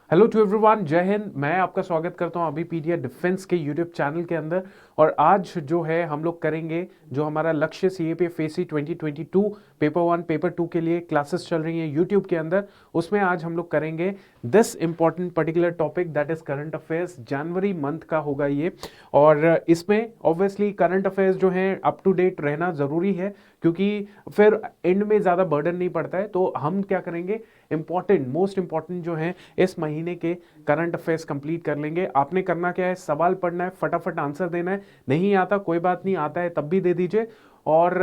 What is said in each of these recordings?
Hello to everyone, जय हिंद। मैं आपका स्वागत करता हूं अभिपीडिया डिफेंस के यूट्यूब चैनल के अंदर। और आज जो है हम लोग करेंगे जो हमारा लक्ष्य सीएपी फेसी 2022 पेपर 1 पेपर 2 के लिए क्लासेस चल रही हैं यूट्यूब के अंदर। उसमें आज हम लोग करेंगे this important particular topic that is current affairs. January month का होगा ये, और इसमें ऑब्वियसली करंट अफेयर्स जो हैं अप टू डेट रहना ज़रूरी है, क्योंकि फिर एंड में ज़्यादा बर्डन नहीं पड़ता है। तो हम क्या करेंगे, इंपॉर्टेंट मोस्ट इंपॉर्टेंट जो है इस महीने के करंट अफेयर्स कंप्लीट कर लेंगे। आपने करना क्या है, सवाल पढ़ना है, फटाफट आंसर देना है। नहीं आता कोई बात नहीं, आता है तब भी दे दीजिए। और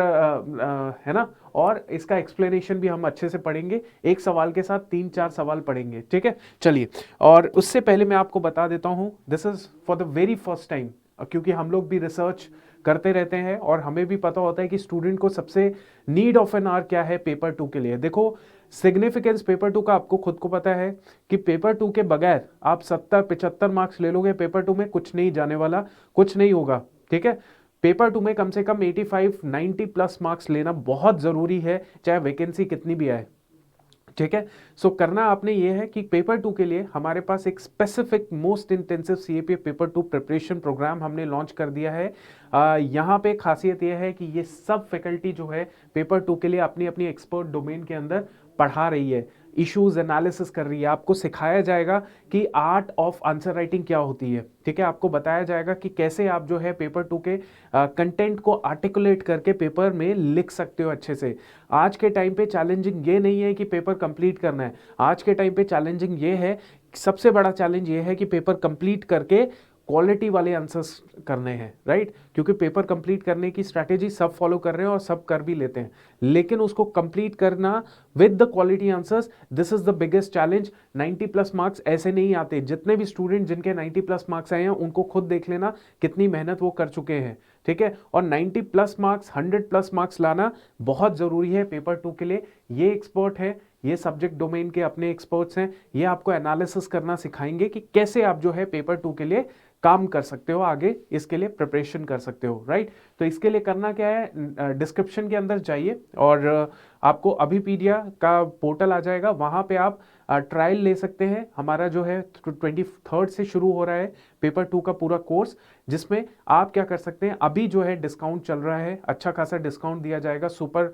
है ना, और इसका एक्सप्लेनेशन भी हम अच्छे से पढ़ेंगे। एक सवाल के साथ 3-4 सवाल पढ़ेंगे, ठीक है। चलिए, और उससे पहले मैं आपको बता देता हूं, this is for the very first time, क्योंकि हम लोग भी रिसर्च करते रहते हैं और हमें भी पता होता है कि स्टूडेंट को सबसे नीड ऑफ एन आवर क्या है पेपर 2 के लिए। देखो, सिग्निफिकेंस पेपर 2 का आपको खुद को पता है कि पेपर 2 के बगैर आप 70-75 मार्क्स ले लोगे, पेपर 2 में कुछ नहीं जाने वाला, कुछ नहीं होगा, ठीक है। पेपर 2 में कम से कम 85-90 प्लस मार्क्स लेना बहुत जरूरी है, चाहे वैकेंसी कितनी भी आए, ठीक है। सो करना आपने ये है कि पेपर 2 के लिए हमारे पास एक specific most intensive CAP paper 2 preparation program हमने लॉन्च कर दिया है। यहाँ पे खासियत ये है कि ये सब फैकल्टी जो है पेपर 2 के लिए अपनी अपनी एक्सपर्ट डोमेन के अंदर पढ़ा रही है, इश्यूज एनालिसिस कर रही है। आपको सिखाया जाएगा कि आर्ट ऑफ आंसर राइटिंग क्या होती है, ठीक है। आपको बताया जाएगा कि कैसे आप जो है पेपर 2 के कंटेंट को आर्टिकुलेट करके पेपर में लिख सकते हो अच्छे से। आज के टाइम पे चैलेंजिंग ये नहीं है कि पेपर कंप्लीट करना है, आज के टाइम पे चैलेंजिंग ये है, सबसे बड़ा चैलेंज ये है कि पेपर कंप्लीट करके क्वालिटी वाले आंसर्स करने हैं, राइट। क्योंकि पेपर कंप्लीट करने की स्ट्रैटेजी सब फॉलो कर रहे हैं और सब कर भी लेते हैं, लेकिन उसको कंप्लीट करना with the quality answers, this is the biggest challenge. 90 plus marks ऐसे नहीं आते। जितने भी स्टूडेंट जिनके 90 प्लस मार्क्स आए हैं उनको खुद देख लेना कितनी मेहनत वो कर चुके हैं, ठीक है। और 90 प्लस मार्क्स, 100 प्लस मार्क्स लाना बहुत जरूरी है पेपर 2 के लिए। ये एक्सपर्ट है, ये सब्जेक्ट डोमेन के अपने एक्सपर्ट्स हैं, ये आपको एनालिसिस करना सिखाएंगे कि कैसे आप जो है पेपर 2 के लिए काम कर सकते हो, आगे इसके लिए प्रिपरेशन कर सकते हो, राइट। तो इसके लिए करना क्या है, डिस्क्रिप्शन के अंदर जाइए और आपको अभिपीडिया का पोर्टल आ जाएगा, वहां पे आप ट्रायल ले सकते हैं। हमारा जो है 23 से शुरू हो रहा है पेपर 2 का पूरा कोर्स, जिसमें आप क्या कर सकते हैं, अभी जो है डिस्काउंट चल रहा है, अच्छा खासा डिस्काउंट दिया जाएगा सुपर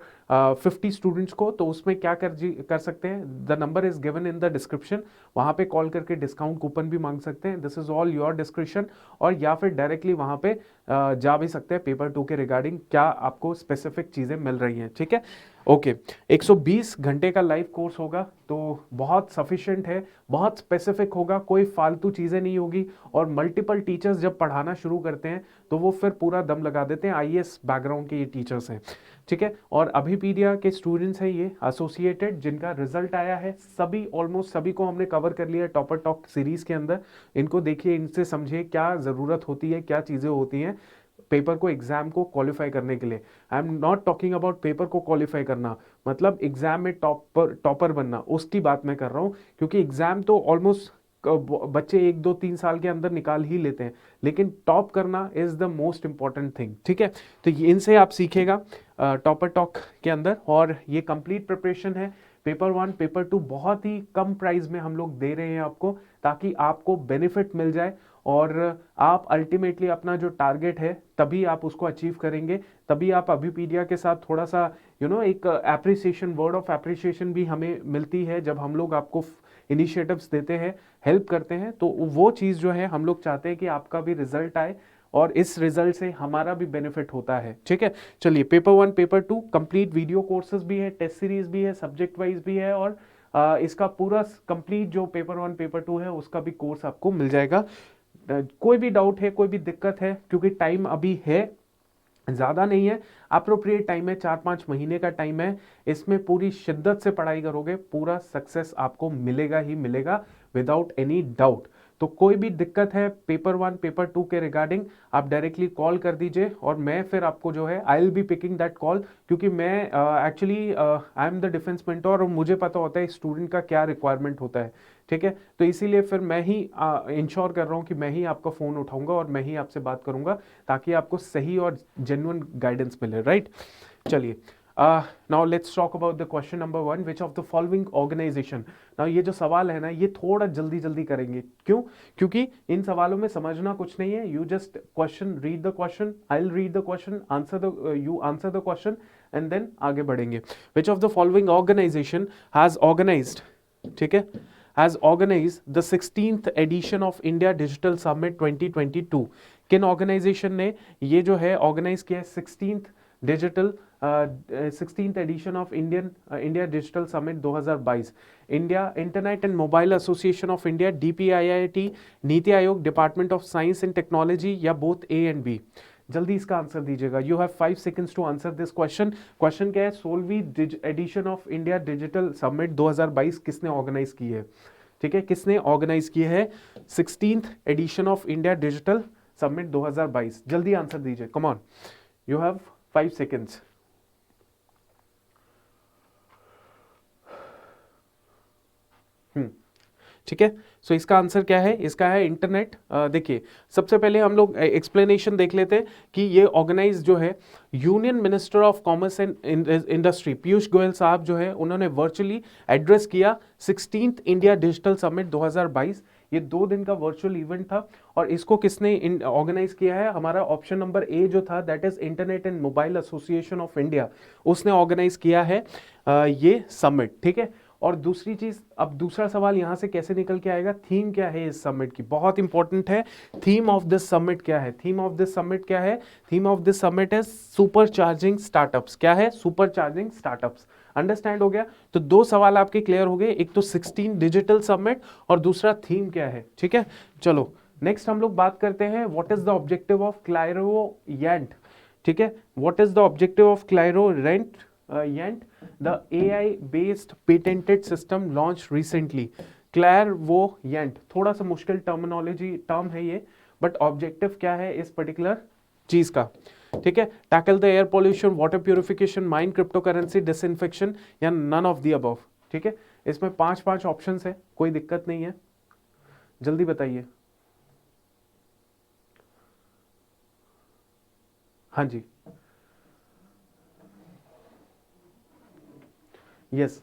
50 स्टूडेंट्स को। तो उसमें क्या कर सकते हैं, the number is given in the description, वहां पे कॉल करके डिस्काउंट कूपन भी मांग सकते हैं। This is all your description. और या फिर डायरेक्टली वहां पे जा भी सकते हैं पेपर 2 के रिगार्डिंग क्या आपको स्पेसिफिक चीजें मिल रही हैं, ठीक है। ओके, 120 घंटे का लाइव कोर्स होगा, तो बहुत सफिशिएंट है, बहुत स्पेसिफिक होगा, कोई फालतू चीज़ें नहीं होगी। और मल्टीपल टीचर्स जब पढ़ाना शुरू करते हैं तो वो फिर पूरा दम लगा देते हैं। आईएएस बैकग्राउंड के ये टीचर्स हैं, ठीक है। और अभिपीडिया के स्टूडेंट्स हैं ये एसोसिएटेड, जिनका रिजल्ट आया है, सभी ऑलमोस्ट सभी को हमने कवर कर लिया टॉपर टॉक सीरीज के अंदर। इनको देखिए, इनसे समझिए क्या ज़रूरत होती है, क्या चीज़ें होती हैं पेपर को, एग्जाम को क्वालिफाई करने के लिए। I am not talking about paper को क्वालिफाई करना, मतलब एग्जाम में टॉपर बनना, उसकी बात मैं कर रहा हूँ। क्योंकि एग्जाम तो ऑलमोस्ट बच्चे 1-2-3 साल के अंदर निकाल ही लेते हैं, लेकिन टॉप करना is the most important thing, ठीक है। तो इनसे आप सीखेगा टॉपर टॉक के अंदर। और ये कंप्लीट प्रिपरेशन है, पेपर 1 पेपर 2 बहुत ही कम प्राइस में हम लोग दे रहे हैं आपको, ताकि आपको बेनिफिट मिल जाए और आप अल्टीमेटली अपना जो टारगेट है तभी आप उसको अचीव करेंगे। तभी आप अभिपीडिया के साथ थोड़ा सा एक एप्रिसिएशन, वर्ड ऑफ एप्रिसिएशन भी हमें मिलती है जब हम लोग आपको इनिशिएटिव्स देते हैं, हेल्प करते हैं। तो वो चीज़ जो है हम लोग चाहते हैं कि आपका भी रिजल्ट आए और इस रिजल्ट से हमारा भी बेनिफिट होता है, ठीक है। चलिए, paper 1 paper 2 complete video courses भी है, टेस्ट सीरीज भी है, सब्जेक्ट वाइज भी है, और इसका पूरा कंप्लीट जो पेपर 1 पेपर 2 है उसका भी कोर्स आपको मिल जाएगा। कोई भी डाउट है, कोई भी दिक्कत है, क्योंकि टाइम अभी है, ज़्यादा नहीं है, अप्रोप्रिएट टाइम है, 4-5 महीने का टाइम है। इसमें पूरी शिद्दत से पढ़ाई करोगे, पूरा सक्सेस आपको मिलेगा ही मिलेगा, विदाउट एनी डाउट। तो कोई भी दिक्कत है पेपर 1 पेपर 2 के रिगार्डिंग, आप डायरेक्टली कॉल कर दीजिए और मैं फिर आपको जो है I will be picking that call. क्योंकि मैं actually I am the defence mentor और मुझे पता होता है स्टूडेंट का क्या रिक्वायरमेंट होता है, ठीक है। तो इसीलिए फिर मैं ही इंश्योर कर रहा हूँ कि मैं ही आपका फ़ोन उठाऊंगा और मैं ही आपसे बात करूंगा, ताकि आपको सही और जेन्युइन गाइडेंस मिले, राइट। चलिए, now let's talk about the question number 1, which of the following organization. Now ये जो सवाल है ना, ये थोड़ा जल्दी जल्दी करेंगे, क्यों? क्योंकि इन सवालों में समझना कुछ नहीं है, you just question read the question, I will read the question, answer the you answer the question and then आगे बढ़ेंगे। Which of the following organization has organized, ठीक है, has organized the 16th edition of India Digital Summit 2022। किन organisation ने ये जो है organise किया है 16th edition of India digital summit 2022? India internet and mobile association of India, DPIIT, NITI Aayog, department of science and technology, या बोथ A एंड B? जल्दी इसका आंसर दीजिएगा। You have 5 seconds to answer this question. Question क्या है? 16वीं edition of India digital summit 2022 किसने organise की है? ठीक है, किसने ऑर्गेनाइज की है 16th edition of India digital summit 2022? जल्दी आंसर दीजिए, come on, you have 5 seconds. ठीक है, सो इसका आंसर क्या है? इसका है इंटरनेट। देखिए, सबसे पहले हम लोग एक्सप्लेनेशन देख लेते हैं कि ये ऑर्गेनाइज जो है union minister of commerce and industry Piyush Goyal साहब जो है उन्होंने वर्चुअली एड्रेस किया 16th इंडिया डिजिटल समिट 2022। ये 2 दिन का वर्चुअल इवेंट था और इसको किसने ऑर्गेनाइज किया है? हमारा ऑप्शन नंबर ए जो था, that is internet and mobile association of India, उसने ऑर्गेनाइज किया है ये समिट। ठीक है, और दूसरी चीज, अब दूसरा सवाल यहां से कैसे निकल के आएगा? थीम क्या है इस समिट की? बहुत इंपॉर्टेंट है, थीम ऑफ दिस समिट क्या है? थीम ऑफ दिस समिट क्या है? थीम ऑफ दिस समिट है सुपर चार्जिंग स्टार्टअप्स। क्या है? Super charging startups. अंडरस्टैंड हो गया? तो 2 सवाल आपके क्लियर हो गए, एक तो 16 डिजिटल समिट और दूसरा थीम क्या है। ठीक है, चलो नेक्स्ट हम लोग बात करते हैं what is the objective of clairvoyant. ठीक है, what is the objective of clairvoyant? The AI-based patented system launched recently। Clairvoyant, थोड़ा सा मुश्किल टर्मिनोलॉजी टर्म है ये, बट ऑब्जेक्टिव क्या है इस पर्टिकुलर चीज का? ठीक है, tackle the air pollution, water purification, mine crypto currency, disinfection, या नन ऑफ द अबव। ठीक है, इसमें 5 ऑप्शंस है, कोई दिक्कत नहीं है, जल्दी बताइए। हाँ जी, yes.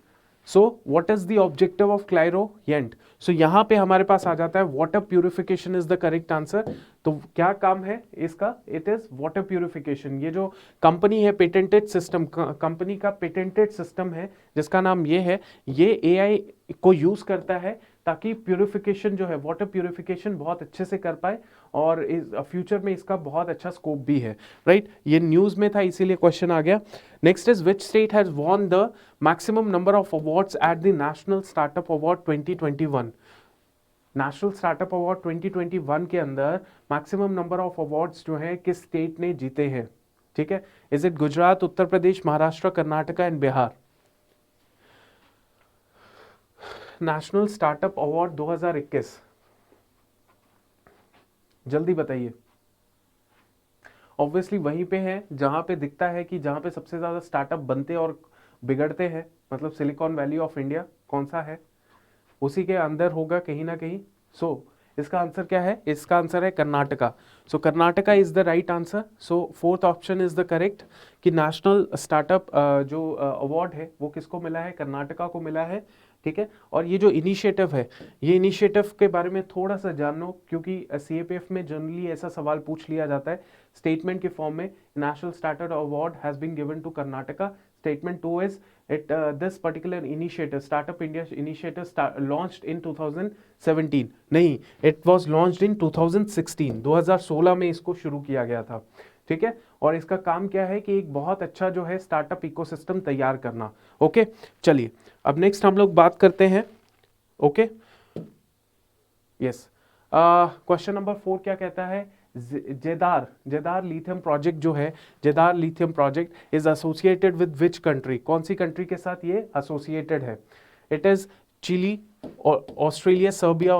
So what is the objective of clairvoyant? So यहां पे हमारे पास आ जाता है water purification is the correct answer. तो क्या काम है इसका? It is water purification. ये जो कंपनी है, पेटेंटेड सिस्टम, कंपनी का पेटेंटेड सिस्टम है जिसका नाम ये है, ये एआई को यूज करता है ताकि प्यूरिफिकेशन जो है, वाटर प्यूरिफिकेशन बहुत अच्छे से कर पाए, और फ्यूचर में इसका बहुत अच्छा स्कोप भी है। राइट, ये न्यूज में था इसीलिए क्वेश्चन आ गया। Next is which state has won the maximum number of awards at the national startup award 2021? National startup award 2021 के अंदर मैक्सिमम नंबर ऑफ अवार्ड्स जो है किस स्टेट ने जीते हैं? ठीक है, is it Gujarat, Uttar Pradesh, Maharashtra, Karnataka and Bihar? National startup award 2021, जल्दी बताइए। ऑब्वियसली वहीं पे है जहां पे दिखता है कि जहां पे सबसे ज्यादा स्टार्टअप बनते और बिगड़ते हैं, मतलब सिलिकॉन वैली ऑफ इंडिया कौन सा है, उसी के अंदर होगा कहीं ना कहीं। सो इसका आंसर क्या है? इसका आंसर है Karnataka. So Karnataka is the right answer. So 4th option is the correct कि नेशनल स्टार्टअप जो अवार्ड है वो किसको मिला है? कर्नाटका को मिला है। ठीक है, और ये जो इनिशिएटिव है, ये इनिशिएटिव के बारे में थोड़ा सा जान लो, क्योंकि सीएपीएफ में जनरली ऐसा सवाल पूछ लिया जाता है स्टेटमेंट के फॉर्म में। National startup award has been given to Karnataka. Statement 2 is this particular initiative, Startup India initiative, launched in 2017. नहीं, it was launched in 2016। 2016 में इसको शुरू किया गया था। ठीक है, और इसका काम क्या है कि एक बहुत अच्छा जो है स्टार्टअप इकोसिस्टम तैयार करना। ओके, चलिए अब नेक्स्ट हम लोग बात करते हैं। ओके, यस, क्वेश्चन नंबर 4 क्या कहता है? जेदार लिथियम प्रोजेक्ट जो है, Jadar lithium project is associated with which country? कौन सी कंट्री के साथ ये एसोसिएटेड है? It is Chile, Australia, Serbia,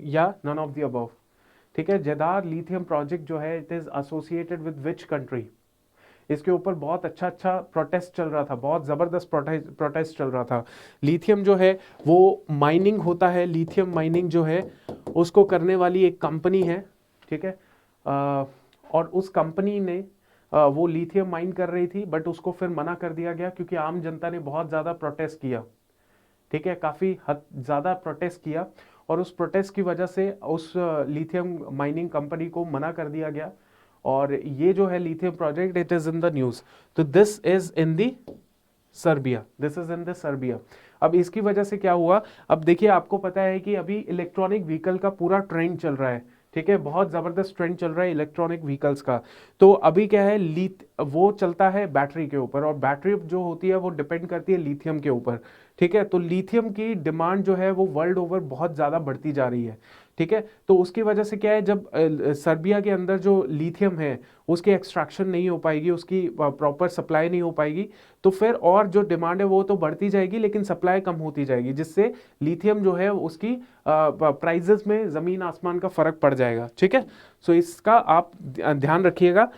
या नन ऑफ द अबव? ठीक है, जेदार लिथियम प्रोजेक्ट जो है it is associated with which country? इसके ऊपर बहुत अच्छा प्रोटेस्ट चल रहा था, बहुत जबरदस्त प्रोटेस्ट चल रहा था। लिथियम जो है वो माइनिंग होता है, लिथियम माइनिंग जो है उसको करने वाली एक कंपनी है। ठीक है, और उस कंपनी ने वो लिथियम माइन कर रही थी, बट उसको फिर मना कर दिया गया क्योंकि आम जनता ने बहुत ज़्यादा प्रोटेस्ट किया। ठीक है, काफ़ी हद ज़्यादा प्रोटेस्ट किया और उस प्रोटेस्ट की वजह से उस लिथियम माइनिंग कंपनी को मना कर दिया गया। और ये जो है lithium project, it is in the news. तो this is in the Serbia, this is in the Serbia. अब इसकी वजह से क्या हुआ, अब देखिए आपको पता है कि अभी इलेक्ट्रॉनिक व्हीकल का पूरा ट्रेंड चल रहा है। ठीक है, बहुत जबरदस्त ट्रेंड चल रहा है इलेक्ट्रॉनिक व्हीकल्स का। तो अभी क्या है, वो चलता है बैटरी के ऊपर, और बैटरी जो होती है वो डिपेंड करती है लिथियम के ऊपर। ठीक है, तो लिथियम की डिमांड जो है वो वर्ल्ड ओवर बहुत ज़्यादा बढ़ती जा रही है। ठीक है, तो उसकी वजह से क्या है, जब सर्बिया के अंदर जो लिथियम है उसकी एक्सट्रैक्शन नहीं हो पाएगी, उसकी प्रॉपर सप्लाई नहीं हो पाएगी, तो फिर और जो डिमांड है वो तो बढ़ती जाएगी लेकिन सप्लाई कम होती जाएगी, जिससे लिथियम जो है उसकी प्राइजेस में ज़मीन आसमान का फर्क पड़ जाएगा। ठीक है, सो इसका आप ध्यान रखिएगा।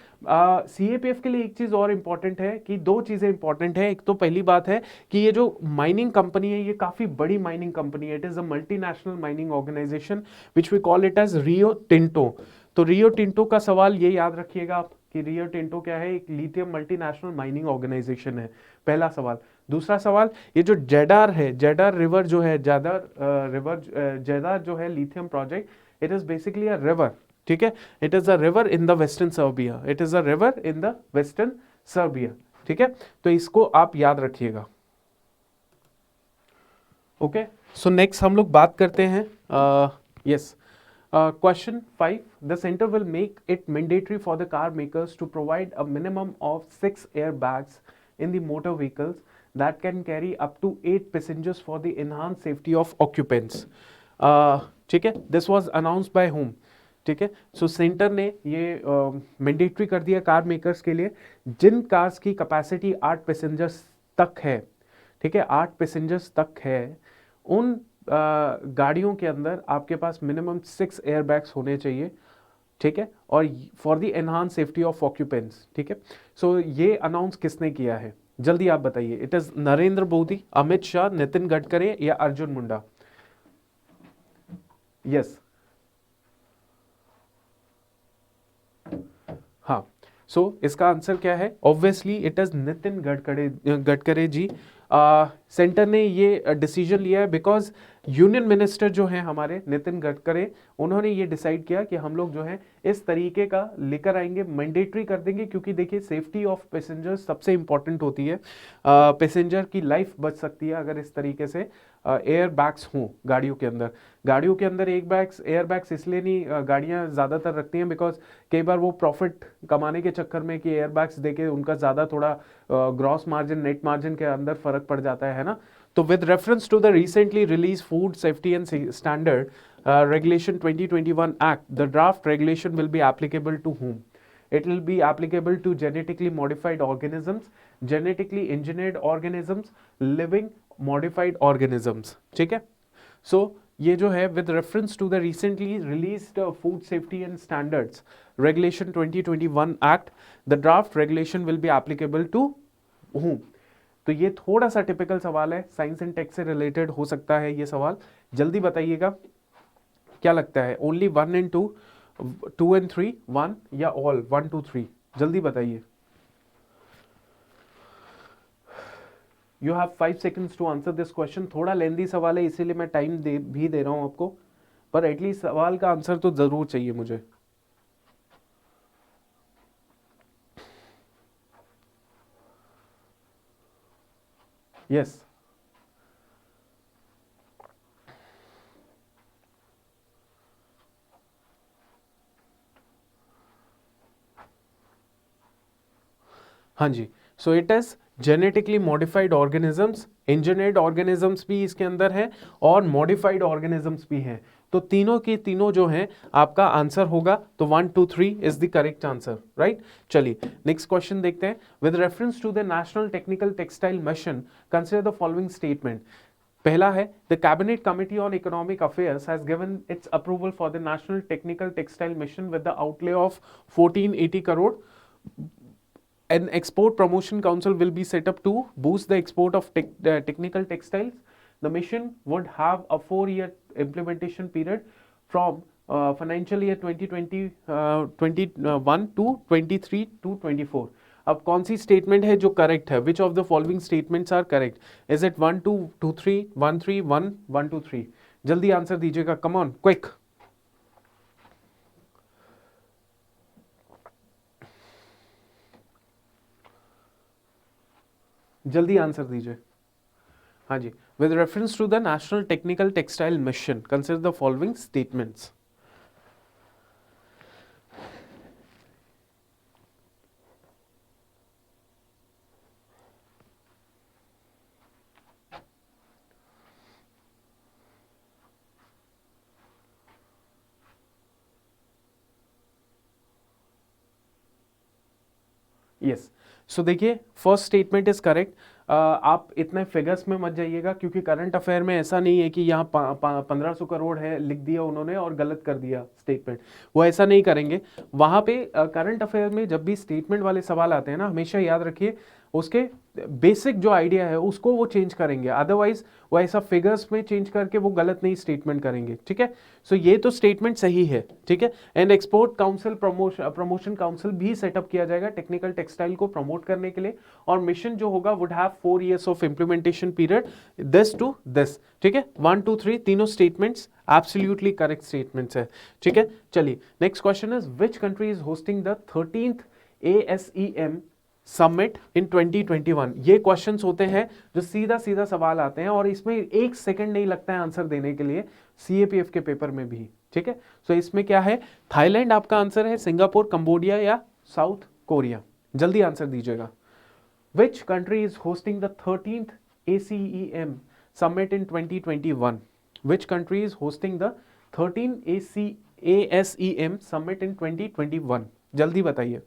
सीएपीएफ के लिए एक चीज़ और इम्पॉर्टेंट है कि दो चीज़ें इंपॉर्टेंट है। एक तो पहली बात है कि ये जो माइनिंग कंपनी है ये काफ़ी बड़ी माइनिंग कंपनी है। It is a multinational mining organization which we call it as Rio Tinto. तो रियो टिंटो का सवाल ये याद रखिएगा आप कि रियो टिंटो क्या है, एक लिथियम मल्टीनेशनल माइनिंग ऑर्गेनाइजेशन है, पहला सवाल। दूसरा सवाल, ये जो जेडार है, जेडार रिवर जो है, जेडार जो है lithium project, it is basically a river. ठीक है, it is a river in the western Serbia, it is a river in the western Serbia. ठीक है, तो इसको आप याद रखिएगा। ओके, सो नेक्स्ट हम लोग बात करते हैं yes question 5, the center will make it mandatory for the car makers to provide a minimum of 6 airbags in the motor vehicles that can carry up to 8 passengers for the enhanced safety of occupants. ठीक है, this was announced by whom? ठीक है, so centre ने ये mandatory कर दिया car makers के लिए जिन कार्स की कैपेसिटी 8 पैसेंजर्स तक है। ठीक है, 8 पैसेंजर्स तक है, उन गाड़ियों के अंदर आपके पास मिनिमम 6 एयरबैग्स होने चाहिए। ठीक है, और for the enhance safety of occupants. ठीक है, सो ये अनाउंस किसने किया है, जल्दी आप बताइए। इट इज नरेंद्र मोदी, अमित शाह, नितिन गडकरी या अर्जुन मुंडा? यस, हाँ, सो इसका आंसर क्या है? Obviously it is Nitin Gadkari ji. Centre ने ये डिसीजन लिया है बिकॉज यूनियन मिनिस्टर जो हैं हमारे नितिन गडकरी, उन्होंने ये डिसाइड किया कि हम लोग जो है इस तरीके का लेकर आएंगे, मैंडेटरी कर देंगे, क्योंकि देखिए सेफ्टी ऑफ पैसेंजर्स सबसे इंपॉर्टेंट होती है। पैसेंजर की लाइफ बच सकती है अगर इस तरीके से एयर बैग्स हों गाड़ियों के अंदर। गाड़ियों के अंदर एयर बैग्स इसलिए नहीं गाड़ियाँ ज़्यादातर रखती हैं बिकॉज कई बार वो प्रॉफिट कमाने के चक्कर में कि एयर बैग्स देके उनका ज़्यादा थोड़ा ग्रॉस मार्जिन, नेट मार्जिन के अंदर फर्क पड़ जाता है ना। तो with reference to the recently released Food Safety and Standard Regulation 2021 Act, the draft regulation will be applicable to whom? It will be applicable to genetically modified organisms, genetically engineered organisms, living modified organisms. ठीक है? So ये जो है with reference to the recently released Food Safety and Standards Regulation 2021 Act, the draft regulation will be applicable to whom? तो ये थोड़ा सा typical सवाल है, साइंस एंड टेक से रिलेटेड हो सकता है ये सवाल। जल्दी बताइएगा क्या लगता है, ओनली 1 and 2, 2 and 3, 1 या ऑल 1 2 3? जल्दी बताइए। You have 5 seconds to answer this question. थोड़ा लेंदी सवाल है इसीलिए मैं टाइम भी दे रहा हूं आपको, पर एटलीस्ट सवाल का आंसर तो जरूर चाहिए मुझे। यस, हाँ जी, so it is genetically modified organisms, engineered organisms भी इसके अंदर है और मॉडिफाइड ऑर्गेनिजम्स भी हैं। तो तीनों के तीनों जो हैं आपका आंसर होगा, तो 1 2 3 is the correct answer, right. चलिए नेक्स्ट क्वेश्चन देखते हैं। With reference to the national technical textile mission consider the following statement. पहला है, the cabinet committee on economic affairs has given its approval for the national technical textile mission with the outlay of 1480 crore. An export promotion council will be set up to boost the export of technical textiles. The mission would have a 4-year implementation period from financial year 2021 to 23 to 24। अब कौन सी statement है जो correct है? Which of the following statements are correct? Is it 1 2 2 3 1 3 1 1 2 3? जल्दी answer दीजिएगा, come on quick. जल्दी answer दीजिए। हाँ जी, with reference to the national technical textile mission consider the following statements. Yes, so देखिए फर्स्ट स्टेटमेंट इज करेक्ट। आप इतने figures में मत जाइएगा, क्योंकि करंट अफेयर में ऐसा नहीं है कि यहाँ 1500 करोड़ है लिख दिया उन्होंने और गलत कर दिया स्टेटमेंट, वो ऐसा नहीं करेंगे। वहाँ पे करंट अफेयर में जब भी स्टेटमेंट वाले सवाल आते हैं ना, हमेशा याद रखिए उसके बेसिक जो आइडिया है उसको वो चेंज करेंगे, अदरवाइज वो ऐसा फिगर्स में चेंज करके वो गलत नहीं स्टेटमेंट करेंगे, ठीक है। सो ये तो स्टेटमेंट सही है, ठीक है। And export council promotion council भी सेटअप किया जाएगा टेक्निकल टेक्सटाइल को प्रमोट करने के लिए, और मिशन जो होगा would have 4 years of implementation period, this to this, ठीक है। 1 2 3 तीनों स्टेटमेंट्स एब्सोल्युटली करेक्ट स्टेटमेंट्स है, ठीक है। चलिए next question is which country is hosting the 13th ASEM summit in 2021? ये क्वेश्चंस होते हैं जो सीधा सीधा सवाल आते हैं और इसमें 1 सेकंड नहीं लगता है आंसर देने के लिए, CAPF के पेपर में भी, ठीक है। सो इसमें क्या है? थाईलैंड आपका आंसर है, सिंगापुर, कंबोडिया या साउथ कोरिया? जल्दी आंसर दीजिएगा। Which country is hosting the 13th ASEM summit in 2021? Which country is hosting the 13th ASEM summit in 2021? जल्दी बताइए।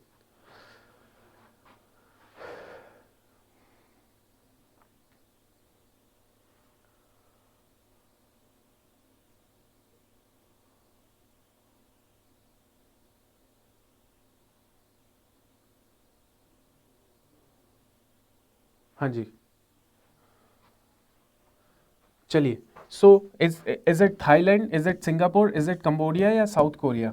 हाँ जी, चलिए। So is it Thailand, is it Singapore, is it Cambodia या south Korea?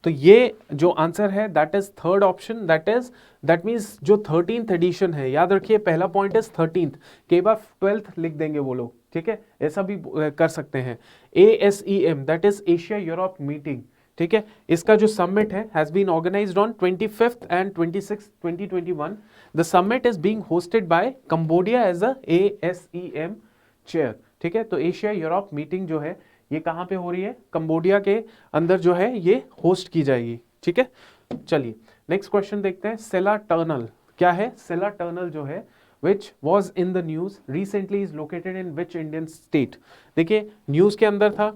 तो ये जो answer है that is third option, that means जो 13th एडिशन है, याद रखिए पहला पॉइंट इज 13th, कई बार 12th लिख देंगे वो लोग, ठीक है, ऐसा भी कर सकते हैं। ASEM that is Asia Europe meeting, ठीक है। इसका जो समिट है has been organized on 25th and 26th 2021। The summit is being hosted by Cambodia as a ASEM chair, ठीक है। तो एशिया यूरोप मीटिंग जो है ये कहाँ पे हो रही है? कंबोडिया के अंदर जो है ये होस्ट की जाएगी, ठीक है। चलिए नेक्स्ट क्वेश्चन देखते हैं। सेला टनल क्या है? सेला टनल जो है which was in the news recently is located in which Indian state? देखिए न्यूज के अंदर था,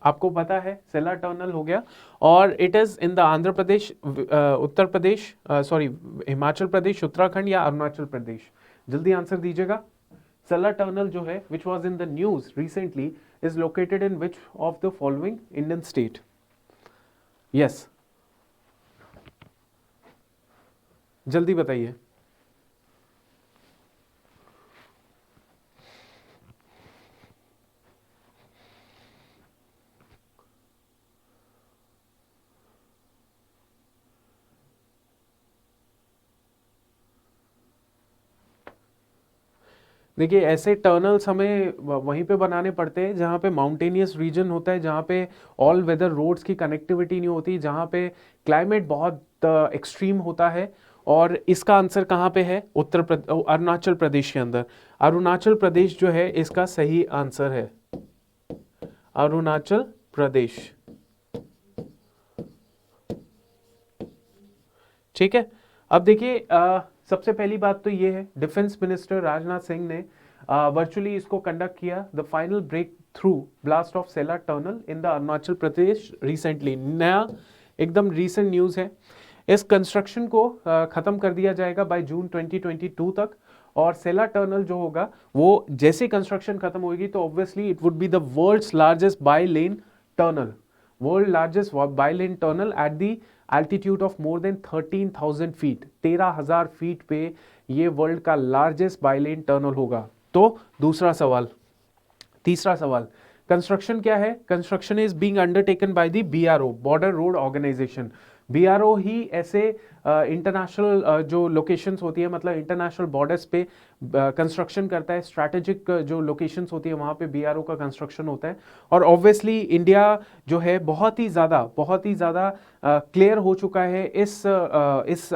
आपको पता है सेला टनल हो गया, और it is in the Andhra Pradesh, Uttar Pradesh, sorry Himachal Pradesh, Uttarakhand या अरुणाचल प्रदेश? जल्दी आंसर दीजिएगा। सेला टनल जो है which was in the news recently is located in which of the following Indian state? Yes, जल्दी बताइए। देखिए ऐसे टनल्स हमें वहीं पे बनाने पड़ते हैं जहाँ पे माउंटेनियस रीजन होता है, जहाँ पे ऑल वेदर रोड्स की कनेक्टिविटी नहीं होती, जहाँ पे क्लाइमेट बहुत एक्सट्रीम होता है। और इसका आंसर कहाँ पे है? अरुणाचल प्रदेश के अंदर। अरुणाचल प्रदेश जो है इसका सही आंसर है, अरुणाचल प्रदेश, ठीक है। अब देखिए सबसे पहली बात तो ये है, डिफेंस मिनिस्टर राजनाथ सिंह ने वर्चुअली इसको कंडक्ट किया, the final breakthrough blast of Sela tunnel in the Arunachal Pradesh recently. नया एकदम रीसेंट न्यूज़ है। इस कंस्ट्रक्शन को ख़त्म कर दिया जाएगा बाय जून 2022 तक, और सेला टनल जो होगा वो जैसे कंस्ट्रक्शन खत्म होगी तो obviously it would be the world's largest bi lane tunnel, world largest bi lane tunnel at the altitude of more than 13,000 feet. 13,000 feet पे ये वर्ल्ड का लार्जेस्ट बाई लेन टनल होगा। तो दूसरा सवाल, तीसरा सवाल, कंस्ट्रक्शन क्या है? Construction is being undertaken by the BRO, border road organisation. BRO ही ऐसे इंटरनेशनल जो लोकेशंस होती है, मतलब इंटरनेशनल बॉर्डर्स पे कंस्ट्रक्शन करता है। स्ट्रैटेजिक जो लोकेशंस होती है वहाँ पे बीआरओ का कंस्ट्रक्शन होता है। और ऑब्वियसली इंडिया जो है बहुत ही ज़्यादा क्लियर हो चुका है इस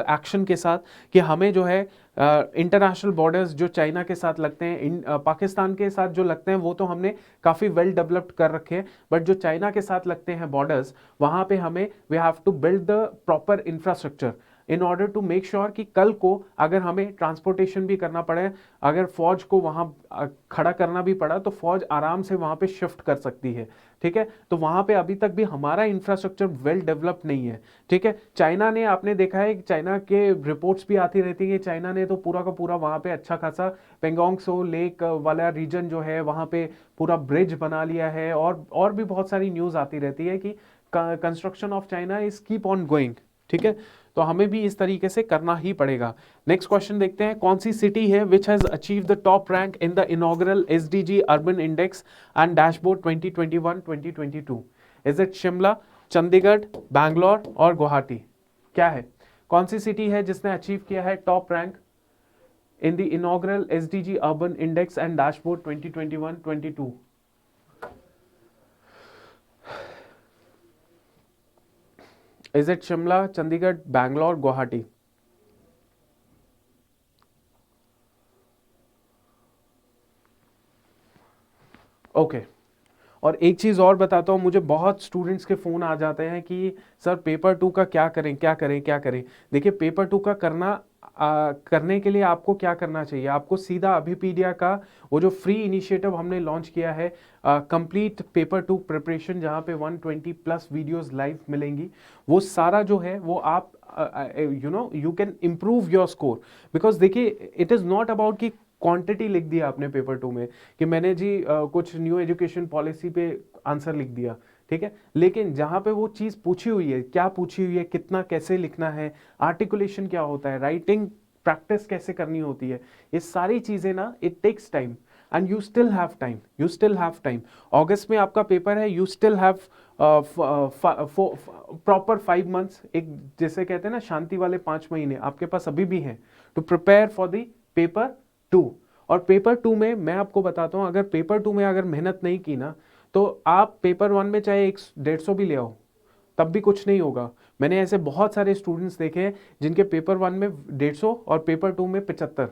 एक्शन के साथ कि हमें जो है इंटरनेशनल बॉर्डर्स जो चाइना के साथ लगते हैं, पाकिस्तान के साथ जो लगते हैं वो तो हमने काफ़ी वेल डेवलप्ड कर रखे हैं, बट जो चाइना के साथ लगते हैं बॉर्डर्स, वहाँ पे हमें we have to build the proper infrastructure in order to make sure कि कल को अगर हमें ट्रांसपोर्टेशन भी करना पड़े, अगर फौज को वहाँ खड़ा करना भी पड़ा तो फौज आराम से वहाँ पे शिफ्ट कर सकती है। ठीक है, तो वहाँ पे अभी तक भी हमारा इंफ्रास्ट्रक्चर वेल डेवलप नहीं है। ठीक है, चाइना ने, आपने देखा है चाइना के रिपोर्ट्स भी आती रहती है, चाइना ने तो पूरा का पूरा वहाँ पे अच्छा खासा पेंगोंग सो लेक वाला रीजन जो है वहाँ पे पूरा ब्रिज बना लिया है, और भी बहुत सारी न्यूज़ आती रहती है कि construction of China is keep on going. ठीक है, तो हमें भी इस तरीके से करना ही पड़ेगा। नेक्स्ट क्वेश्चन देखते हैं, कौन सी सिटी है which has achieve the top rank in the inaugural SDG urban index and dashboard 2021-2022? Is it Shimla, Chandigarh, Bangalore और गुवाहाटी? क्या है, कौन सी सिटी है जिसने अचीव किया है top rank in the inaugural SDG urban index and dashboard 2021-22? Is it Shimla, Chandigarh, Bangalore, Guwahati? Okay और एक चीज़ और बताता हूँ, मुझे बहुत स्टूडेंट्स के फ़ोन आ जाते हैं कि सर पेपर 2 का क्या करें क्या करें क्या करें। देखिए पेपर 2 का करने के लिए आपको क्या करना चाहिए, आपको सीधा अभिपीडिया का वो जो फ्री इनिशिएटिव हमने लॉन्च किया है, कंप्लीट पेपर 2 प्रिपरेशन, जहाँ पे 120 प्लस वीडियोस लाइव मिलेंगी, वो सारा जो है वो आप you can improve your score. Because देखिए इट इज़ नॉट अबाउट कि क्वांटिटी लिख दिया आपने पेपर 2 में कि मैंने जी कुछ न्यू एजुकेशन पॉलिसी पे आंसर लिख दिया, ठीक है, लेकिन जहाँ पे वो चीज़ पूछी हुई है, क्या पूछी हुई है, कितना कैसे लिखना है, आर्टिकुलेशन क्या होता है, राइटिंग प्रैक्टिस कैसे करनी होती है, ये सारी चीज़ें ना it takes time and you still have time. अगस्त में आपका पेपर है, you still have proper 5 months, एक जैसे कहते हैं ना शांति वाले 5 महीने आपके पास अभी भी हैं to prepare for the paper 2। और पेपर 2 में मैं आपको बताता हूँ, अगर पेपर 2 में अगर मेहनत नहीं की ना, तो आप पेपर 1 में चाहे 150 भी ले आओ तब भी कुछ नहीं होगा। मैंने ऐसे बहुत सारे स्टूडेंट्स देखे हैं जिनके पेपर 1 में 150 और पेपर 2 में 75,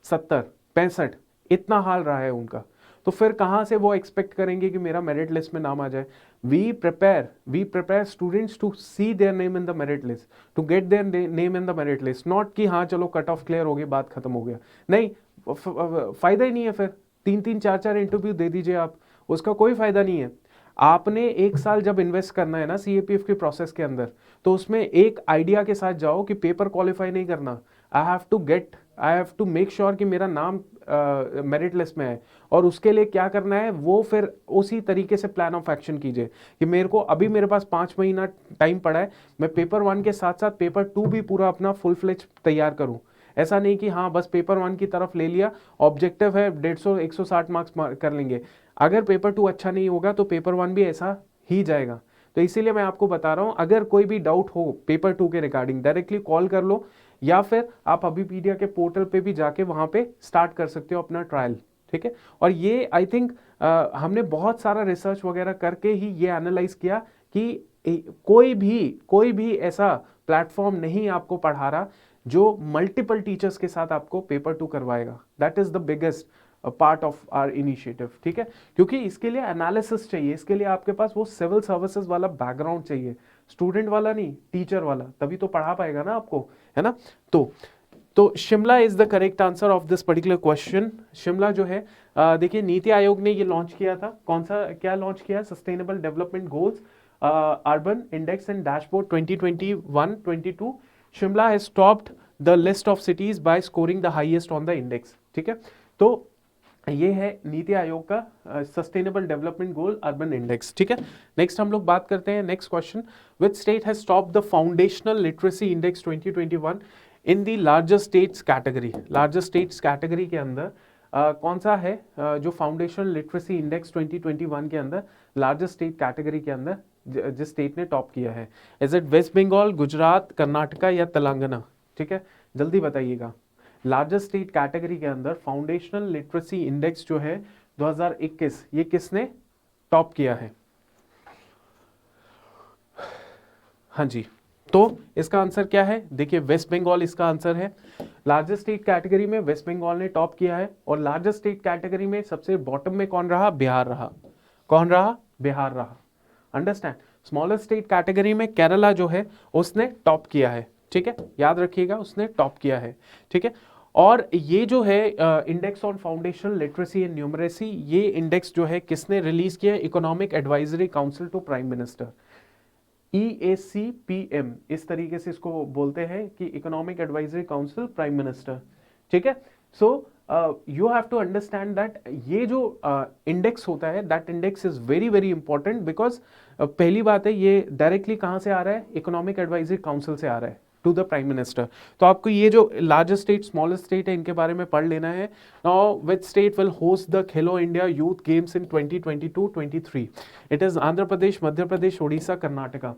70, 65, इतना हाल रहा है उनका। तो फिर कहाँ से वो एक्सपेक्ट करेंगे कि मेरा मेरिट लिस्ट में नाम आ जाए। We prepare students to see their name in the merit list, to get their name in the merit list, not कि हाँ चलो कट ऑफ क्लियर हो गई बात खत्म हो गया। नहीं, फायदा ही नहीं है। फिर 3-3, 4-4 इंटरव्यू दे दीजिए आप, उसका कोई फायदा नहीं है। आपने 1 साल जब इन्वेस्ट करना है ना सीएपीएफ के प्रोसेस के अंदर, तो उसमें एक आइडिया के साथ जाओ कि पेपर क्वालिफाई नहीं करना, I have to make sure कि मेरा नाम मेरिट लिस्ट में है, और उसके लिए क्या करना है वो फिर उसी तरीके से प्लान ऑफ एक्शन कीजिए कि मेरे पास 5 महीना टाइम पड़ा है, मैं पेपर 1 के साथ साथ पेपर 2 भी पूरा अपना फुल फ्लेज तैयार करूं। ऐसा नहीं कि हाँ बस पेपर 1 की तरफ ले लिया, ऑब्जेक्टिव है 150-160 मार्क्स कर लेंगे, अगर पेपर 2 अच्छा नहीं होगा तो पेपर 1 भी ऐसा ही जाएगा। तो इसीलिए मैं आपको बता रहा हूँ, अगर कोई भी डाउट हो पेपर 2 के रिगार्डिंग डायरेक्टली कॉल कर लो, या फिर आप अभिपीडिया के पोर्टल पे भी जाके वहाँ पे स्टार्ट कर सकते हो अपना ट्रायल। ठीक है, और ये आई थिंक हमने बहुत सारा रिसर्च वगैरह करके ही ये एनालाइज किया कि कोई भी ऐसा प्लेटफॉर्म नहीं आपको पढ़ा रहा जो मल्टीपल टीचर्स के साथ आपको पेपर 2 करवाएगा। That is the biggest part of our initiative. ठीक है, क्योंकि इसके लिए एनालिसिस चाहिए, इसके लिए आपके पास वो सिविल सर्विसेज वाला बैकग्राउंड चाहिए, स्टूडेंट वाला नहीं, टीचर वाला, तभी तो पढ़ा पाएगा ना आपको, है ना। तो Shimla is the correct answer of this particular question. Shimla जो है देखिए नीति आयोग ने ये लॉन्च किया था, कौन सा क्या लॉन्च किया, sustainable development goals urban index and dashboard 2021-22। Shimla has topped the list of cities by scoring the highest on the index. ठीक है, तो ये है नीति आयोग का sustainable development goal urban index. ठीक है, नेक्स्ट हम लोग बात करते हैं next question, which state has top the foundational literacy index 2021 in the largest states category. Largest states category के अंदर कौन सा है जो फाउंडेशनल लिटरेसी इंडेक्स 2021 के अंदर लार्जेस्ट स्टेट कैटेगरी के अंदर जिस स्टेट ने टॉप किया है? इज इट वेस्ट बंगाल, गुजरात, कर्नाटका या तेलंगाना? ठीक है, जल्दी बताइएगा। लार्जेस्ट स्टेट कैटेगरी के अंदर फाउंडेशनल लिटरेसी इंडेक्स जो है 2021, ये किसने टॉप किया है? हाँ जी, तो इसका आंसर क्या है? देखिए, वेस्ट बंगाल इसका आंसर है। लार्जेस्ट स्टेट कैटेगरी में वेस्ट बंगाल ने टॉप किया है, और लार्जेस्ट स्टेट कैटेगरी में सबसे बॉटम में कौन रहा? बिहार रहा। कौन रहा? बिहार रहा। अंडरस्टैंड? स्मॉलेस्ट स्टेट कैटेगरी में केरला जो है उसने टॉप किया है। ठीक है, याद रखिएगा, उसने टॉप किया है। ठीक है, और ये जो है index on foundational literacy and numeracy, ये इंडेक्स जो है किसने रिलीज किया? Economic advisory council to prime minister, EACPM, इस तरीके से इसको बोलते हैं कि economic advisory council prime minister. ठीक है, so you have to understand that ये जो इंडेक्स होता है, that index is very very important, because पहली बात है ये डायरेक्टली कहां से आ रहा है? इकोनॉमिक एडवाइजरी काउंसिल से आ रहा है टू द प्राइम मिनिस्टर। तो आपको ये जो लार्जेस्ट स्टेट, स्मॉलेस्ट स्टेट है, इनके बारे में पढ़ लेना है। Now which state will host the Khelo India youth games in 2022-23? It is Andhra Pradesh, Madhya Pradesh, Orissa, Karnataka.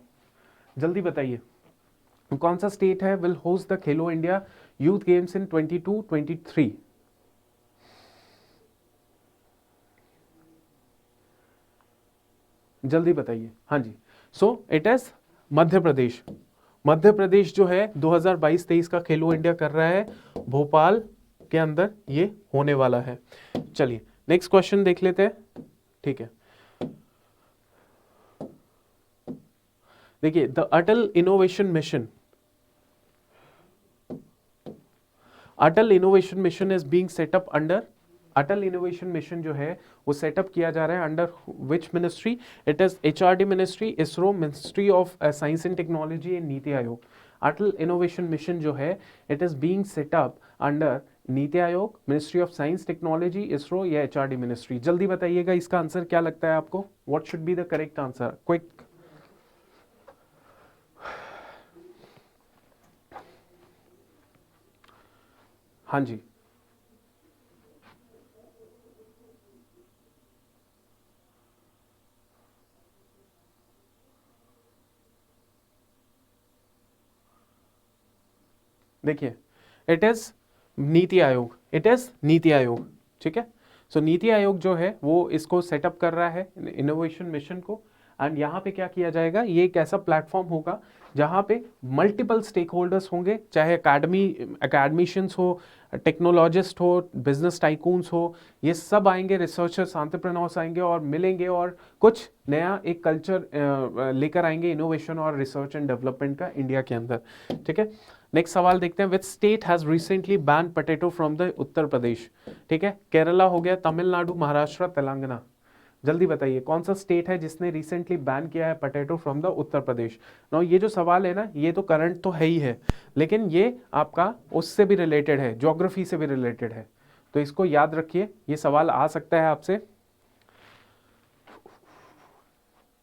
जल्दी बताइए, कौन सा स्टेट है will host the Khelo India youth games in 22-23? जल्दी बताइए। हाँ जी, so it is Madhya Pradesh. Madhya प्रदेश जो है 2022-23 का खेलो इंडिया कर रहा है, भोपाल के अंदर ये होने वाला है। चलिए नेक्स्ट क्वेश्चन देख लेते हैं। ठीक है, देखिए, the Atal innovation mission, Atal innovation mission is being setup under, Atal innovation mission जो है वो सेटअप किया जा रहा है under which ministry? It is HRD ministry, ISRO, ministry of science and technology and NITI Aayog. Atal innovation mission जो है it is being setup under NITI Aayog, ministry of science technology, ISRO या HRD मिनिस्ट्री? जल्दी बताइएगा, इसका आंसर क्या लगता है आपको? What should be the correct answer? Quick. हाँ जी, देखिए, it is NITI Aayog, it is NITI Aayog. ठीक है, सो नीति आयोग जो है वो इसको सेटअप कर रहा है, इनोवेशन मिशन को। एंड यहाँ पे क्या किया जाएगा? ये एक ऐसा प्लेटफॉर्म होगा जहाँ पे मल्टीपल स्टेक होल्डर्स होंगे, चाहे एकेडमिशियंस हो, टेक्नोलॉजिस्ट हो, बिजनेस टाइकून्स हो, ये सब आएंगे, रिसर्चर्स, एंटरप्रेन्योर्स आएंगे और मिलेंगे और कुछ नया एक कल्चर लेकर आएंगे, इनोवेशन और रिसर्च एंड डेवलपमेंट का इंडिया के अंदर। ठीक है, नेक्स्ट सवाल देखते हैं। Which state has recently ban potato from the Uttar Pradesh? ठीक है, केरला हो गया, तमिलनाडु, महाराष्ट्र, तेलंगाना। जल्दी बताइए, कौन सा स्टेट है जिसने रिसेंटली बैन किया है potato from the Uttar Pradesh? No, ये जो सवाल है ना, ये तो करंट तो है ही है, लेकिन ये आपका उससे भी रिलेटेड है, ज्योग्राफी से भी रिलेटेड है, तो इसको याद रखिए, ये सवाल आ सकता है आपसे।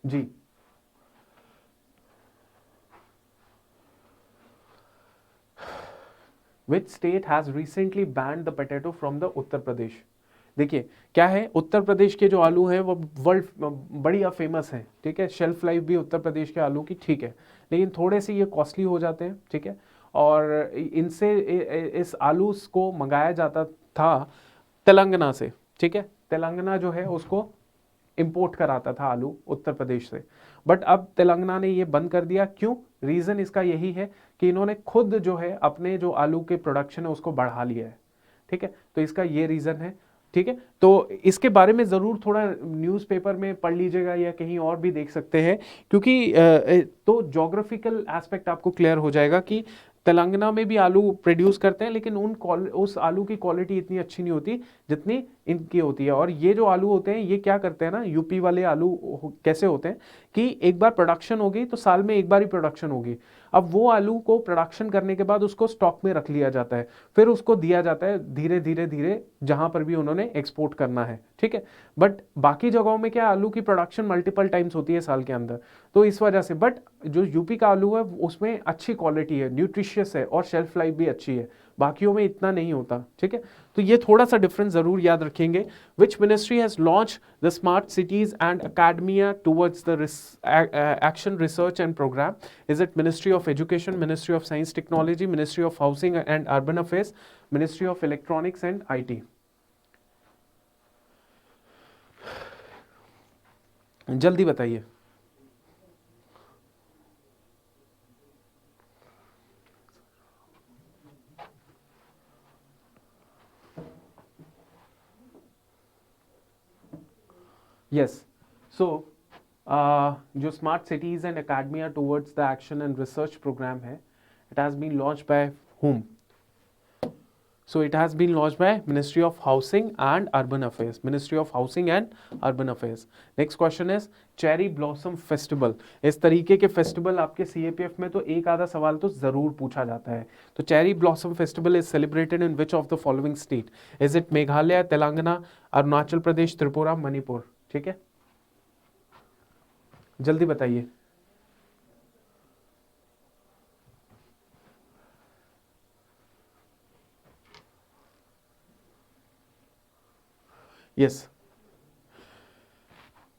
जी, which state has recently banned the potato from the Uttar Pradesh? देखिए, क्या है, उत्तर प्रदेश के जो आलू हैं वो वर्ल्ड बढ़िया फेमस हैं। ठीक है, शेल्फ लाइफ भी उत्तर प्रदेश के आलू की ठीक है, लेकिन थोड़े से ये कॉस्टली हो जाते हैं। ठीक है, और इनसे इस आलू को मंगाया जाता था तेलंगाना से। ठीक है, तेलंगाना जो है उसको इंपोर्ट कराता था आलू उत्तर प्रदेश से, बट अब तेलंगाना ने ये बंद कर दिया। क्यों? रीज़न इसका यही है कि इन्होंने खुद जो है अपने जो आलू के प्रोडक्शन है उसको बढ़ा लिया है। ठीक है, तो इसका ये रीज़न है। ठीक है, तो इसके बारे में ज़रूर थोड़ा न्यूज़पेपर में पढ़ लीजिएगा या कहीं और भी देख सकते हैं, क्योंकि तो जोग्राफिकल एस्पेक्ट आपको क्लियर हो जाएगा कि तेलंगाना में भी आलू प्रोड्यूस करते हैं, लेकिन उस आलू की क्वालिटी इतनी अच्छी नहीं होती जितनी इनकी होती है। और ये जो आलू होते हैं ये क्या करते हैं ना, यूपी वाले आलू कैसे होते हैं कि एक बार प्रोडक्शन होगी तो साल में एक बार ही प्रोडक्शन होगी। अब वो आलू को प्रोडक्शन करने के बाद उसको स्टॉक में रख लिया जाता है, फिर उसको दिया जाता है धीरे धीरे धीरे जहां पर भी उन्होंने एक्सपोर्ट करना है। ठीक है, बट बाकी जगहों में क्या, आलू की प्रोडक्शन मल्टीपल टाइम्स होती है साल के अंदर, तो इस वजह से। बट जो यूपी का आलू है उसमें अच्छी क्वालिटी है, न्यूट्रिशियस है और शेल्फ लाइफ भी अच्छी है, बाकियों में इतना नहीं होता। ठीक है, तो ये थोड़ा सा डिफरेंस जरूर याद रखेंगे। Which ministry has launch the smart cities and academia towards the action research and programme? Is it ministry of education, ministry of science technology, ministry of housing and urban affairs, ministry of electronics and IT? जल्दी बताइए। Yes, so जो smart cities and academia towards the action and research programme है, it has been launch by whom? So it has been launched by Ministry of Housing and Urban Affairs. Ministry of Housing and Urban Affairs. Next question is Cherry Blossom Festival. इस तरीके के festival आपके CAPF में तो एक आधा सवाल तो जरूर पूछा जाता है। तो Cherry Blossom Festival is celebrated in which of the following state? Is it Meghalaya, Telangana, Arunachal Pradesh, Tripura, Manipur? ठीक है, जल्दी बताइए। यस,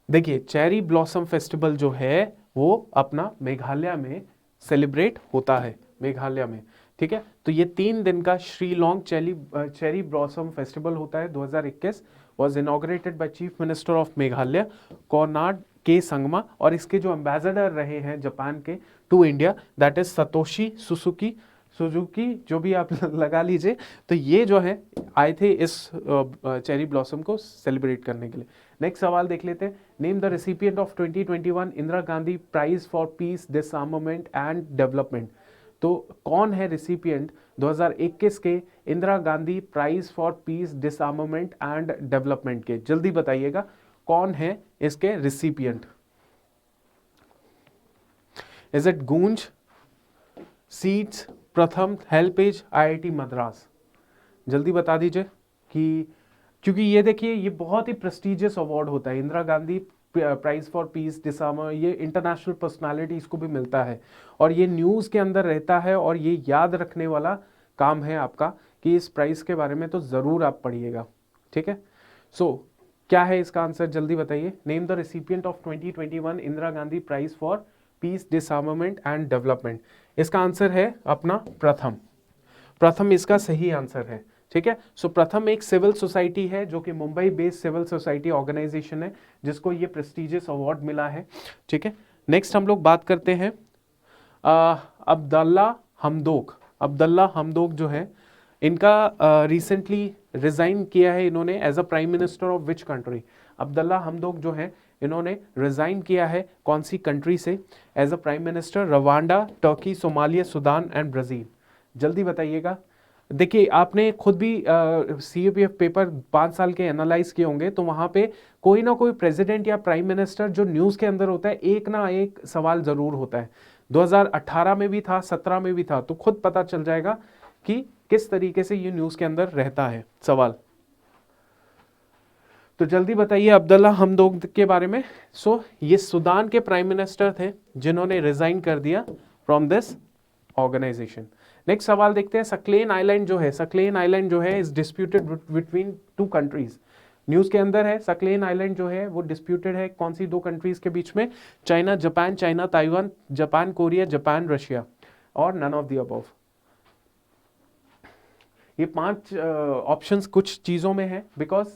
देखिए चेरी ब्लॉसम फेस्टिवल जो है वो अपना मेघालय में सेलिब्रेट होता है, मेघालय में। ठीक है, तो ये 3 दिन का श्रीलोंग चेरी ब्लॉसम फेस्टिवल होता है। 2021 was inaugurated by chief minister of Meghalaya Konrad के संगमा, और इसके जो एम्बेसडर रहे हैं जापान के to India, that is Satoshi Suzuki, जो भी आप लगा लीजिए। तो ये जो है आए थे इस चेरी ब्लॉसम को सेलिब्रेट करने के लिए। नेक्स्ट सवाल देख लेते हैं। Name the recipient of 2021 Indira Gandhi prize for peace, disarmament and development. तो कौन है रेसिपिएंट 2021 के Indira Gandhi prize for peace, disarmament and development के? जल्दी बताइएगा कौन है इसके recipient. Is it Goonj, SEEDS, Pratham, HelpAge, IIT Madras? जल्दी बता दीजिए कि क्योंकि ये देखिए ये बहुत ही प्रेस्टिजियस अवार्ड होता है, Indira Gandhi prize for peace disarmament, ये इंटरनेशनल पर्सनालिटीज को भी मिलता है और ये न्यूज़ के अंदर रहता है, और ये याद रखने वाला काम है आपका कि इस प्राइज के बारे में तो ज़रूर आप पढ़िएगा। ठीक है, सो क्या है इसका आंसर, जल्दी बताइए। Name the recipient of 2021 Indira Gandhi prize for peace, disarmament and development. इसका आंसर है अपना प्रथम। प्रथम इसका सही आंसर है। ठीक है, सो प्रथम एक सिविल सोसाइटी है जो कि Mumbai based civil society organisation है जिसको ये प्रेस्टिजियस अवार्ड मिला है। ठीक है, नेक्स्ट हम लोग बात करते हैं अब्दुल्ला हमदोक। अब्दुल्ला हमदोक जो है इनका रिसेंटली रिजाइन किया है इन्होंने as a prime minister of which country? Abdalla Hamdok जो है इन्होंने रिजाइन किया है कौन सी कंट्री से as a prime minister? Rwanda, Turkey, Somalia, Sudan and Brazil. जल्दी बताइएगा। देखिए आपने खुद भी CAPF पेपर 5 साल के एनालाइज किए होंगे, तो वहां पे कोई ना कोई प्रेसिडेंट या प्राइम मिनिस्टर जो न्यूज़ के अंदर होता है, एक ना एक सवाल जरूर होता है। 2018 में भी था, 17 में भी था, तो खुद पता चल जाएगा कि किस तरीके से ये न्यूज़ के अंदर रहता है सवाल। तो जल्दी बताइए अब्दुल्ला हमदोक के बारे में। सो ये सूडान के प्राइम मिनिस्टर थे जिन्होंने रिजाइन कर दिया फ्रॉम दिस ऑर्गेनाइजेशन। नेक्स्ट सवाल देखते हैं। सकलेन आइलैंड जो है, सकलेन आइलैंड जो है is disputed between 2 countries. News के अंदर है सकलेन आइलैंड जो है वो डिस्प्यूटेड है कौन सी 2 कंट्रीज के बीच में? China Japan, China Taiwan, Japan Korea, Japan Russia, और नन ऑफ द अबव। ये 5 ऑप्शंस कुछ चीजों में है because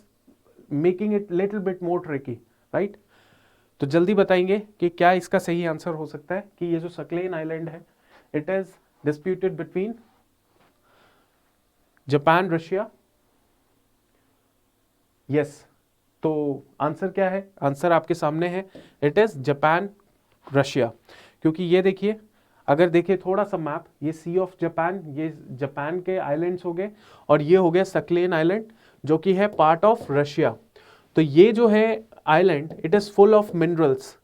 making it little bit more tricky, right? तो जल्दी बताएंगे कि क्या इसका सही आंसर हो सकता है कि ये जो सकलेन आइलैंड है it is disputed between Japan Russia. Yes, तो आंसर क्या है? आंसर आपके सामने है, इट इज जापान रशिया। क्योंकि ये देखिए, अगर देखिए थोड़ा सा मैप, ये सी ऑफ जापान, ये जापान के आइलैंड्स हो गए, और ये हो गया सकलेन आइलैंड जो कि है पार्ट ऑफ रशिया। तो ये जो है island it is full of minerals.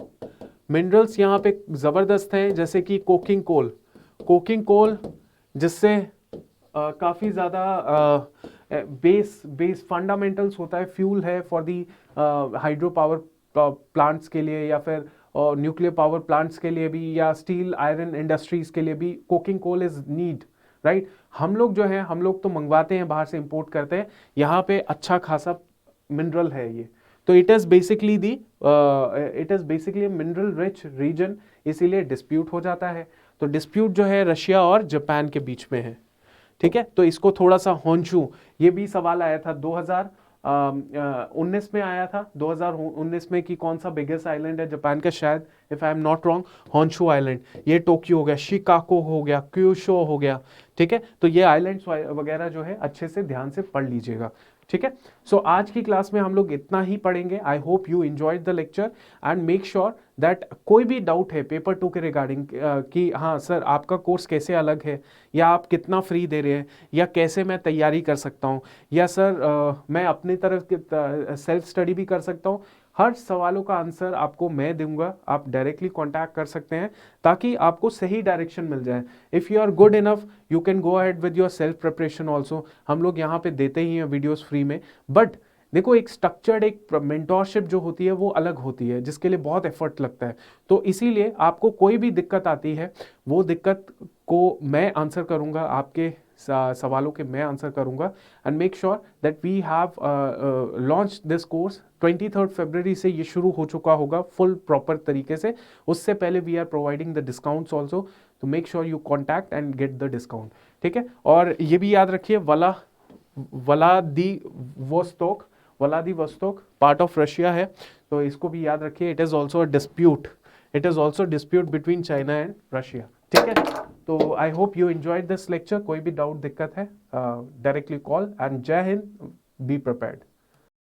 Minerals यहाँ पे जबरदस्त हैं, जैसे कि कोकिंग कोल जिससे काफी ज्यादा बेस फंडामेंटल्स होता है, फ्यूल है for the hydro power plants के लिए, या फिर न्यूक्लियर पावर प्लांट्स के लिए भी, या स्टील आयरन इंडस्ट्रीज के लिए भी coking coal is need, right. हम लोग जो है हम लोग तो मंगवाते हैं बाहर से, इंपोर्ट करते हैं, यहाँ पे अच्छा खासा मिनरल है ये। तो it is basically mineral rich region, इसीलिए डिस्प्यूट हो जाता है। तो डिस्प्यूट जो है रशिया और जापान के बीच में है, ठीक है। तो इसको थोड़ा सा होंशु, ये भी सवाल आया था 2019 में आया था, 2019 में कि कौन सा बिगेस्ट आइलैंड है जापान का, शायद if I am not wrong Honshu island. ये टोक्यो हो गया, शिकागो हो गया, क्यूशो हो गया, ठीक है। तो ये आइलैंड्स वगैरह जो है अच्छे से ध्यान से पढ़ लीजिएगा, ठीक है। सो आज की क्लास में हम लोग इतना ही पढ़ेंगे। I hope you enjoyed the lecture and make sure that कोई भी डाउट है पेपर 2 के रिगार्डिंग कि हाँ सर आपका कोर्स कैसे अलग है, या आप कितना फ्री दे रहे हैं, या कैसे मैं तैयारी कर सकता हूँ, या सर मैं अपनी तरफ सेल्फ स्टडी भी कर सकता हूँ, हर सवालों का आंसर आपको मैं दूंगा। आप डायरेक्टली कांटेक्ट कर सकते हैं ताकि आपको सही डायरेक्शन मिल जाए। If you are good enough you can go ahead with your self preparation also. हम लोग यहाँ पे देते ही हैं वीडियोस फ्री में, बट देखो एक स्ट्रक्चर्ड एक मेंटोरशिप जो होती है वो अलग होती है, जिसके लिए बहुत एफर्ट लगता है। तो इसीलिए आपको कोई भी दिक्कत आती है वो दिक्कत को मैं आंसर करूंगा, आपके सवालों के मैं आंसर करूंगा। And make sure that we have launch this course 23 फरवरी से ये शुरू हो चुका होगा फुल प्रॉपर तरीके से। उससे पहले we are providing the discounts also, तो make sure you contact and get the discount, ठीक है। और ये भी याद रखिए व्लादिवोस्तोक पार्ट ऑफ रशिया है, तो इसको भी याद रखिए। It is also dispute between China and Russia, ठीक है। तो I hope you enjoyed this lecture. कोई भी डाउट दिक्कत है डायरेक्टली कॉल, एंड जय हिंद, बी प्रिपेयर्ड।